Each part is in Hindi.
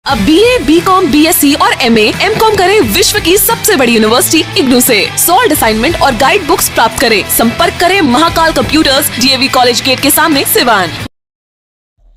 अब BA, BCom, BSc और MA, MCom करें विश्व की सबसे बड़ी यूनिवर्सिटी इग्नू से। सॉल्ड असाइनमेंट और गाइड बुक्स प्राप्त करें। संपर्क करें Mahakal computers, DAV college gate के सामने, सिवान।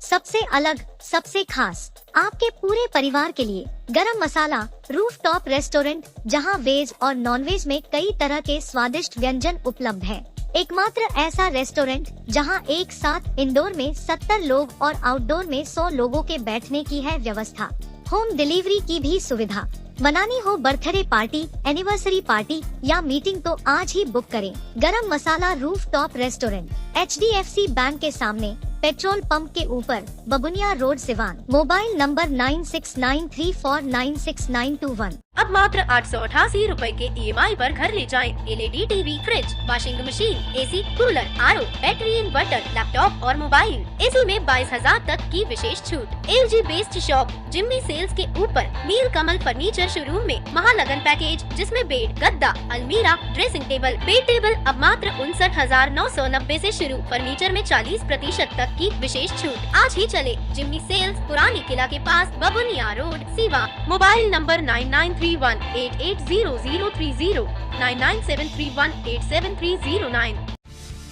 सबसे अलग, सबसे खास, आपके पूरे परिवार के लिए गरम मसाला रूफटॉप रेस्टोरेंट, जहां वेज और नॉनवेज में कई तरह के स्वादिष्ट व्यंजन उपलब्ध हैं। एकमात्र ऐसा रेस्टोरेंट जहां एक साथ इंडोर में 70 लोग और आउटडोर में 100 लोगों के बैठने की है व्यवस्था। होम डिलीवरी की भी सुविधा। मनानी हो बर्थडे पार्टी, एनिवर्सरी पार्टी या मीटिंग तो आज ही बुक करें। गरम मसाला रूफटॉप रेस्टोरेंट, HDFC बैंक के सामने, पेट्रोल पंप के ऊपर, बबुनिया रोड, सिवान। Mobile number 9693496921। अब मात्र 888 रूपए के EMI पर घर ले जाएं। LED TV, fridge, washing machine, AC, cooler, RO, battery, inverter, laptop और मोबाइल। AC में 22,000 तक की विशेष छूट। LG based shop Jimmy sales के ऊपर नील कमल फर्नीचर शोरूम में महालगन पैकेज, जिसमें बेड, गद्दा, अलमीरा, ड्रेसिंग टेबल, बेड टेबल अब मात्र 59,990 से शुरू। फर्नीचर में 40% तक की विशेष छूट। आज ही चले जिम्मी सेल्स, पुरानी किला के पास, बबुनिया road, Siva. Mobile number 9931880030, 9973187309।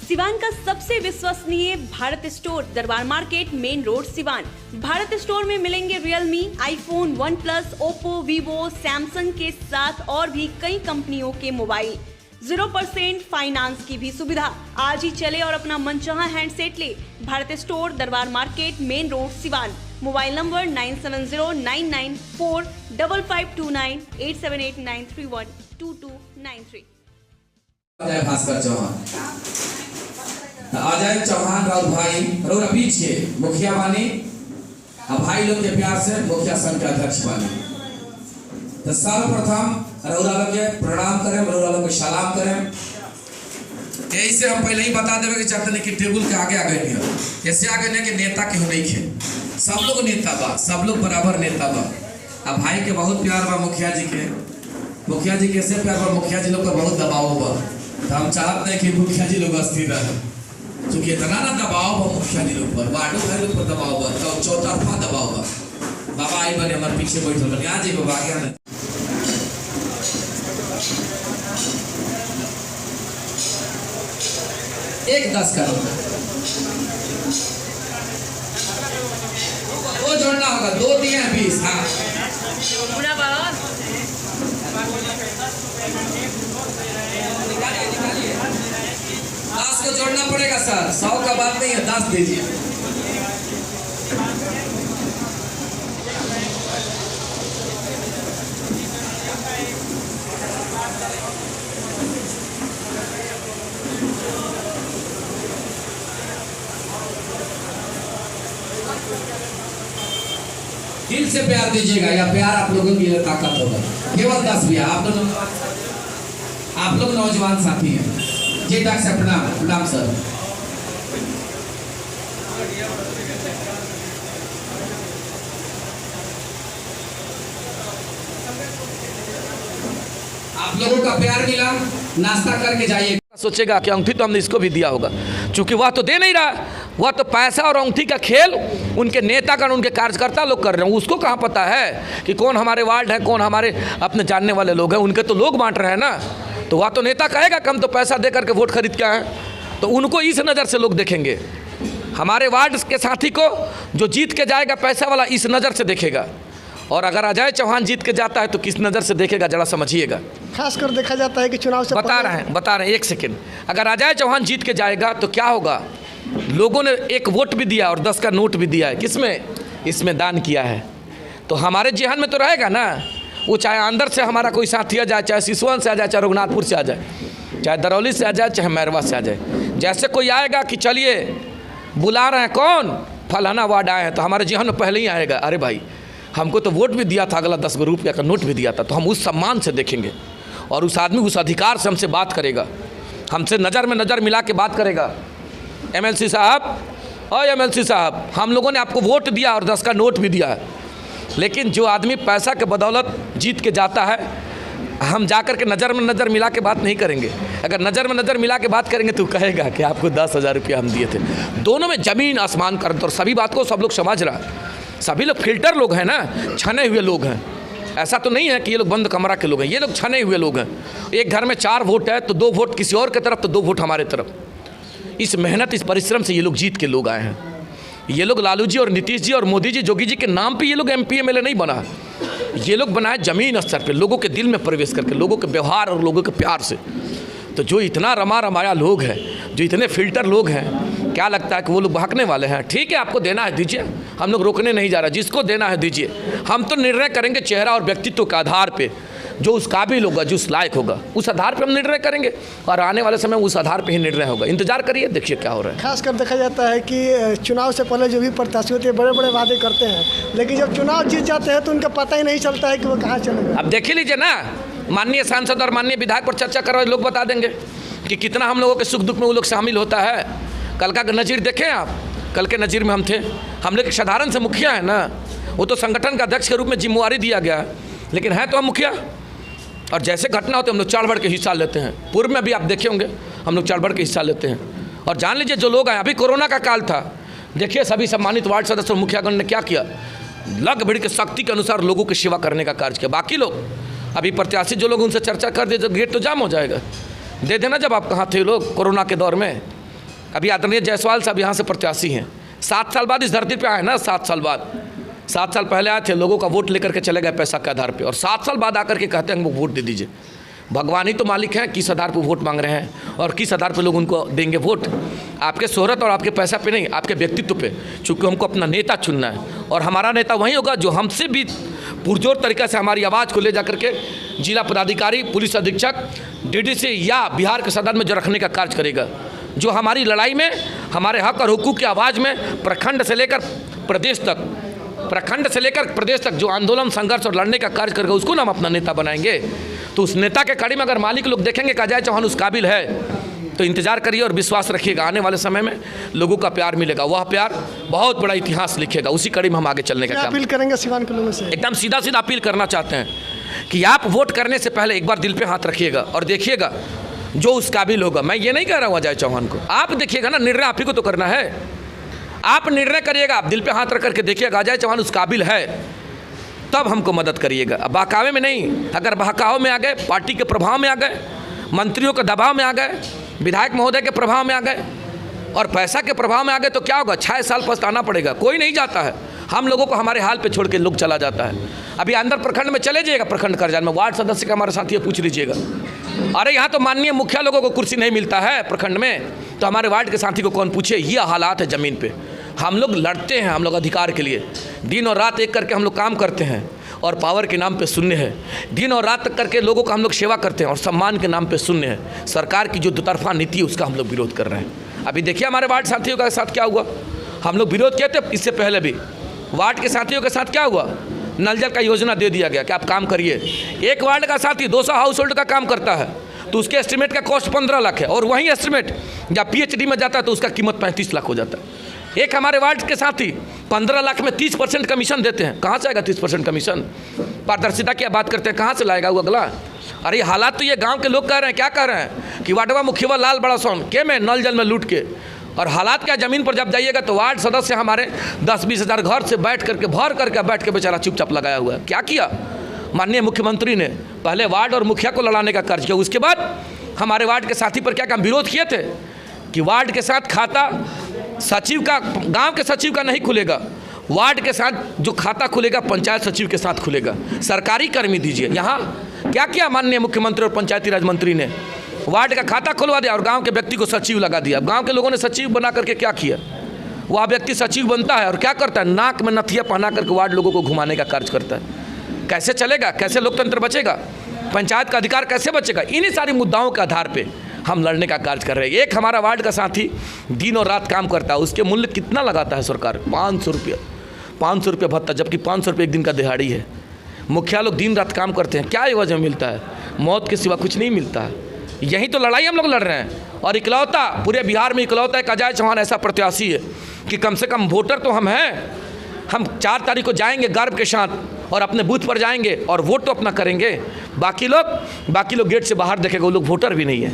Siwan का सबसे विश्वसनीय Bharat store, Darbar market, main road, Siwan. Bharat store में मिलेंगे Realme, iPhone, OnePlus, Oppo, Vivo, Samsung के साथ और भी कई कंपनियों के मोबाइल। 0% फाइनेंस की भी सुविधा। आज ही चले और अपना मनचाहा हैंडसेट ले। Bharat store, Darbar market, main road, Siwan. Mobile number 9709945529, 8789312293। Bhaskar Chauhan Ajay Chauhan Raut भाई रौरा बीच के मुखिया बानी, भाई लोग के प्यार से मुखिया संघ के अध्यक्ष बानी। तो सर्वप्रथम रौरा लोग के प्रणाम करें, रौरा लोग के सलाम करें। यही से हम पहले ही बता देवे कि चाहते कि टेबुल के आगे आगे नहीं, कैसे आगे नहीं कि नेता के नहीं खे, सब लोग नेता बा, सब लोग बराबर नेता बा। अब भाई के बहुत प्यार बा मुखिया जी के। मुखिया जी कैसे प्यार बा, मुखिया जी लोग का बहुत दबाव बा। तो हम चाहते हैं कि मुखिया जी लोग अस्थिर रहे, क्योंकि इतना ना दबाव बा मुखिया जी लोग पर, वार्डो भाई लोग पर दबाव बा, तो चौतरफा दबाव बा। बाबा आई बने हमारे पीछे बैठल बने, आज ही बाबा आगे आने। एक 10 करो, वो जोड़ना होगा, 2 दिए 20। हाँ को जोड़ना पड़ेगा सर, 100 का बात नहीं है, 10 दीजिए। दिल से प्यार दीजिएगा, या प्यार आप लोगों की ताकत होगा। केवल 10 भी आप लोग नौजवान साथी हैं जी। डॉक्टर प्रणाम सर। आप लोगों का प्यार मिला, नाश्ता करके जाइए। सोचेगा कि अंगूठी तो हमने इसको भी दिया होगा, क्योंकि वह तो दे नहीं रहा, वह तो पैसा और अंगूठी का खेल उनके नेतागण, उनके कार्यकर्ता लोग कर रहे हैं। उसको कहाँ पता है कि कौन हमारे वार्ड है, कौन हमारे अपने जानने वाले लोग हैं। उनके तो लोग बांट रहे हैं ना, तो वह तो नेता कहेगा कि हम तो पैसा दे करके वोट खरीद के आए, तो उनको इस नज़र से लोग देखेंगे। हमारे वार्ड के साथी को जो जीत के जाएगा पैसा वाला, इस नज़र से देखेगा। और अगर अजय चौहान जीत के जाता है तो किस नज़र से देखेगा, जरा समझिएगा। खासकर देखा जाता है कि चुनाव से बता रहे हैं 1 सेकेंड। अगर अजय चौहान जीत के जाएगा तो क्या होगा, लोगों ने 1 वोट भी दिया और 10 का नोट भी दिया है। किसमें? इसमें दान किया है, तो हमारे जेहन में तो रहेगा ना। वो चाहे अंदर से हमारा कोई साथी आ जाए, चाहे सिसवन से आ जाए, चाहे रघुनाथपुर से आ जाए, चाहे दरौली से आ जाए, चाहे मैरवा से आ जाए। जैसे कोई आएगा कि चलिए बुला रहे हैं, कौन फलाना वार्ड आए हैं, तो हमारे जेहन में पहले ही आएगा, अरे भाई हमको तो वोट भी दिया था, अगला 10 रुपया का नोट भी दिया था। तो हम उस सम्मान से देखेंगे और उस आदमी उस अधिकार से हमसे बात करेगा, हमसे नज़र में नज़र मिला के बात करेगा। MLC साहब, और MLC साहब, हम लोगों ने आपको वोट दिया और 10 का नोट भी दिया है, लेकिन जो आदमी पैसा के बदौलत जीत के जाता है, हम जाकर के नज़र में नज़र मिला के बात नहीं करेंगे। अगर नज़र में नज़र मिला के बात करेंगे तो कहेगा कि आपको 10,000 रुपया हम दिए थे। दोनों में ज़मीन आसमान का अंतर, और सभी बात को सब लोग समझ रहा है। सभी लोग फिल्टर लोग हैं ना, छने हुए लोग हैं। ऐसा तो नहीं है कि ये लोग बंद कमरा के लोग हैं, ये लोग छने हुए लोग हैं। एक घर में 4 वोट है तो 2 वोट किसी और की तरफ तो 2 वोट हमारे तरफ। इस मेहनत, इस परिश्रम से ये लोग जीत के लोग आए हैं। ये लोग लालू जी और नीतीश जी और मोदी जी, जोगी जी के नाम पे ये लोग MP MLA नहीं बना। ये लोग बनाए ज़मीन स्तर पे, लोगों के दिल में प्रवेश करके, लोगों के व्यवहार और लोगों के प्यार से। तो जो इतना रमा रमाया लोग हैं, जो इतने फिल्टर लोग हैं, क्या लगता है कि वो लोग बहकने वाले हैं? ठीक है, आपको देना है दीजिए, हम लोग रोकने नहीं जा रहे, जिसको देना है दीजिए। हम तो निर्णय करेंगे चेहरा और व्यक्तित्व के आधार पे, जो उस काबिल होगा, जो उस लायक होगा, उस आधार पे हम निर्णय करेंगे और आने वाले समय उस आधार पे ही निर्णय होगा। इंतजार करिए, देखिए क्या हो रहा है। खासकर देखा जाता है कि चुनाव से पहले जो भी प्रत्याशी होते हैं बड़े बड़े वादे करते हैं, लेकिन जब चुनाव जीत जाते हैं तो उनका पता ही नहीं चलता है कि वो कहाँ चले गए। अब देख लीजिए ना, माननीय सांसद और माननीय विधायक पर चर्चा कर रहे लोग बता देंगे कि कितना हम लोगों के सुख दुख में वो लोग शामिल होता है। कल का नज़ीर देखें आप, कल के नज़ीर में हम थे। हम लोग साधारण से मुखिया है ना, वो तो संगठन का अध्यक्ष के रूप में जिम्मेवारी दिया गया, लेकिन है तो हम मुखिया। और जैसे घटना होती है हम लोग चढ़ बढ़ के हिस्सा लेते हैं। पूर्व में भी आप देखे होंगे हम लोग चढ़ बढ़ के हिस्सा लेते हैं। और जान लीजिए जो लोग आए, अभी कोरोना का काल था, देखिए सभी सम्मानित वार्ड सदस्य और मुखियागण ने क्या किया, लग भिड़ के शक्ति के अनुसार लोगों की सेवा करने का कार्य किया। बाकी लोग अभी प्रत्याशी जो लोग, उनसे चर्चा कर दे, गेट तो जाम हो जाएगा। दे देना जब आप कहाँ थे लोग कोरोना के दौर में। अभी आदरणीय जायसवाल साहब यहाँ से प्रत्याशी हैं, 7 साल बाद इस धरती पे आए ना, 7 साल बाद। 7 साल पहले आए थे, लोगों का वोट लेकर के चले गए पैसा के आधार पे, और 7 साल बाद आकर के कहते हैं हमको वोट दे दीजिए। भगवान ही तो मालिक हैं, किस आधार पर वोट मांग रहे हैं और किस आधार पर लोग उनको देंगे वोट। आपके शोहरत और आपके पैसा पे नहीं, आपके व्यक्तित्व पे, चूँकि हमको अपना नेता चुनना है। और हमारा नेता वही होगा जो हमसे भी पुरजोर तरीक़े से हमारी आवाज़ को ले जा करके जिला पदाधिकारी, पुलिस अधीक्षक, DDC या बिहार के सदन में जो रखने का कार्य करेगा, जो हमारी लड़ाई में, हमारे हक और हुकूक की आवाज़ में प्रखंड से लेकर प्रदेश तक जो आंदोलन, संघर्ष और लड़ने का कार्य करेगा, उसको ना हम अपना नेता बनाएंगे। तो उस नेता के कड़ी में अगर मालिक लोग देखेंगे कि अजय चौहान उस काबिल है, तो इंतजार करिए और विश्वास रखिएगा, आने वाले समय में लोगों का प्यार मिलेगा। वह प्यार बहुत बड़ा इतिहास लिखेगा। उसी कड़ी में हम आगे चलने का काम अपील करेंगे सिवान के लोगों से। एकदम सीधा सीधा अपील करना चाहते हैं कि आप वोट करने से पहले एक बार दिल पे हाथ रखिएगा और देखिएगा जो उस काबिल होगा। मैं ये नहीं कह रहा हूँ अजय चौहान को, आप देखिएगा ना, निर्णय आप ही को तो करना है। आप निर्णय करिएगा, आप दिल पे हाथ रख करके देखिएगा अजय चौहान उस काबिल है, तब हमको मदद करिएगा। अब बहकावे में नहीं, अगर बहकाव में आ गए, पार्टी के प्रभाव में आ गए, मंत्रियों के दबाव में आ गए, विधायक महोदय के प्रभाव में आ गए और पैसा के प्रभाव में आ गए, तो क्या होगा? 6 साल पछताना पड़ेगा। कोई नहीं जाता है, हम लोगों को हमारे हाल पे छोड़ के लोग चला जाता है। अभी अंदर प्रखंड में चले जाइएगा, प्रखंड कार्यालय में वार्ड सदस्य का हमारे साथी पूछ लीजिएगा, अरे यहाँ तो माननीय मुखिया लोगों को कुर्सी नहीं मिलता है प्रखंड में, तो हमारे वार्ड के साथी को कौन पूछे? ये हालात है ज़मीन पे। हम लोग लड़ते हैं, हम लोग अधिकार के लिए दिन और रात एक करके हम लोग काम करते हैं और पावर के नाम पे शून्य है। दिन और रात तक करके लोगों का हम लोग सेवा करते हैं और सम्मान के नाम पे शून्य है। सरकार की जो दुतरफा नीति है उसका हम लोग विरोध कर रहे हैं। अभी देखिए हमारे वार्ड साथियों के साथ क्या हुआ, हम लोग विरोध किए थे इससे पहले भी। वार्ड के साथियों के साथ क्या हुआ? नल जल का योजना दे दिया गया कि आप काम करिए। एक वार्ड का साथी 200 हाउस होल्ड का काम करता है तो उसके एस्टिमेट का कॉस्ट 15 लाख है, और वहीं एस्टिमेट जब PhD में जाता है तो उसका कीमत 35 लाख हो जाता है। एक हमारे वार्ड के साथी 15 लाख में 30% कमीशन देते हैं। कहाँ से आएगा 30% कमीशन? पारदर्शिता की बात करते हैं, कहाँ से लाएगा वो अगला? अरे हालात तो ये गांव के लोग कह रहे हैं, क्या कह रहे हैं कि वार्डवा मुखिया लाल बड़ा सोन के में नल जल में लूट के। और हालात क्या, ज़मीन पर जब जाइएगा तो वार्ड सदस्य हमारे 10-20 हज़ार घर से बैठ के बेचारा चुपचाप लगाया हुआ है। क्या किया माननीय मुख्यमंत्री ने? पहले वार्ड और मुखिया को लड़ाने का कार्य किया, उसके बाद हमारे वार्ड के साथी पर क्या काम विरोध किए थे कि वार्ड के साथ खाता सचिव का, गांव के सचिव का नहीं खुलेगा, वार्ड के साथ जो खाता खुलेगा पंचायत सचिव के साथ खुलेगा, सरकारी कर्मी दीजिए। यहाँ क्या किया माननीय मुख्यमंत्री और पंचायती राज मंत्री ने? वार्ड का खाता खुलवा दिया और गांव के व्यक्ति को सचिव लगा दिया। गांव के लोगों ने सचिव बना करके क्या किया? वह व्यक्ति सचिव बनता है और क्या करता है? नाक में नथिया पहना करके वार्ड लोगों को घुमाने का कार्य करता है। कैसे चलेगा? कैसे लोकतंत्र बचेगा? पंचायत का अधिकार कैसे बचेगा? इन्हीं सारी मुद्दाओं के आधार पर हम लड़ने का कार्य कर रहे हैं। एक हमारा वार्ड का साथी दिन और रात काम करता है, उसके मूल्य कितना लगाता है सरकार? 500 रुपये, 500 रुपये भत्ता, जबकि 500 रुपये एक दिन का दिहाड़ी है। मुखिया लोग दिन रात काम करते हैं, क्या एवज में मिलता है? मौत के सिवा कुछ नहीं मिलता है। यही तो लड़ाई हम लोग लड़ रहे हैं। और इकलौता पूरे बिहार में इकलौता एक अजय चौहान ऐसा प्रत्याशी है कि कम से कम वोटर तो हम हैं। हम 4 तारीख को जाएंगे गर्व के साथ और अपने बूथ पर जाएंगे और वोट तो अपना करेंगे। बाकी लोग गेट से बाहर देखेगा, वो लोग वोटर भी नहीं है।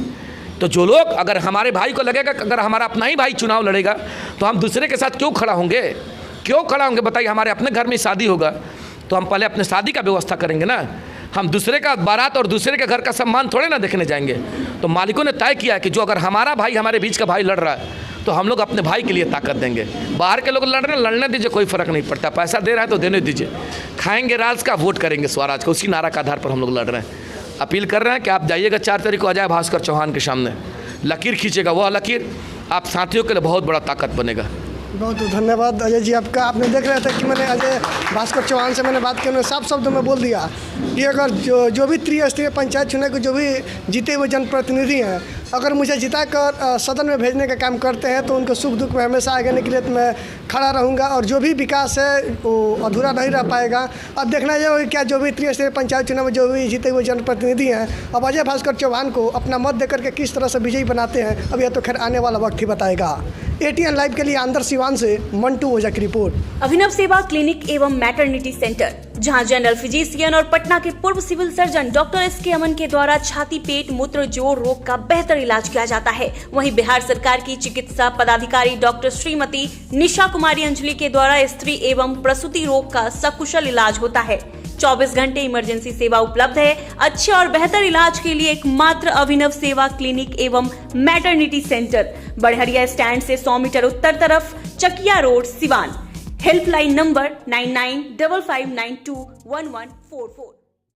तो जो लोग, अगर हमारे भाई को लगेगा कि अगर हमारा अपना ही भाई चुनाव लड़ेगा तो हम दूसरे के साथ क्यों खड़ा होंगे? क्यों खड़ा होंगे बताइए? हमारे अपने घर में शादी होगा तो हम पहले अपने शादी का व्यवस्था करेंगे ना। हम दूसरे का बारात और दूसरे के घर का सम्मान थोड़े ना देखने जाएंगे। तो मालिकों ने तय किया है कि जो अगर हमारा भाई, हमारे बीच का भाई लड़ रहा है तो हम लोग अपने भाई के लिए ताकत देंगे। बाहर के लोग लड़ रहे हैं, लड़ने दीजिए, कोई फ़र्क नहीं पड़ता। पैसा दे रहा है तो देने दीजिए। खाएंगे राज का, वोट करेंगे स्वराज का, उसी नारा का आधार पर हम लोग लड़ रहे हैं। अपील कर रहे हैं कि आप जाइएगा 4 तारीख को अजय भास्कर चौहान के सामने, लकीर खींचेगा। वह लकीर आप साथियों के लिए बहुत बड़ा ताकत बनेगा। बहुत बहुत धन्यवाद अजय जी आपका। आपने देख रहे थे कि मैंने अजय भास्कर चौहान से मैंने बात की, उन्होंने साफ शब्दों में बोल दिया कि अगर जो भी त्रिस्तरीय पंचायत चुनाव के जो भी जीते हुए जनप्रतिनिधि हैं, अगर मुझे जिताकर सदन में भेजने का काम करते हैं तो उनको सुख दुख में हमेशा आगे के लिए तो मैं खड़ा रहूँगा, और जो भी विकास है वो अधूरा नहीं रह पाएगा। अब देखना यह होगा क्या जो भी त्रिस्तरीय पंचायत चुनाव में जो भी जीते हुए जनप्रतिनिधि हैं, अब अजय भास्कर चौहान को अपना मत देकर के किस तरह से विजयी बनाते हैं, अब यह तो खैर आने वाला वक्त ही बताएगा। ATN लाइव के लिए आंदर सिवान से मंटू ओझा की रिपोर्ट। अभिनव सेवा क्लिनिक एवं मैटरनिटी सेंटर, जहां जनरल फिजिशियन और पटना के पूर्व सिविल सर्जन डॉक्टर SK अमन के द्वारा छाती, पेट, मूत्र, जोड़ रोग का बेहतर इलाज किया जाता है। वहीं बिहार सरकार की चिकित्सा पदाधिकारी डॉक्टर श्रीमती निशा कुमारी अंजलि के द्वारा स्त्री एवं प्रसूति रोग का सकुशल इलाज होता है। 24 घंटे इमरजेंसी सेवा उपलब्ध है। अच्छे और बेहतर इलाज के लिए एकमात्र अभिनव सेवा क्लिनिक एवं मैटरनिटी सेंटर, बड़हरिया स्टैंड से 100 मीटर उत्तर तरफ, Chakia road, Siwan. Helpline number 9955921144।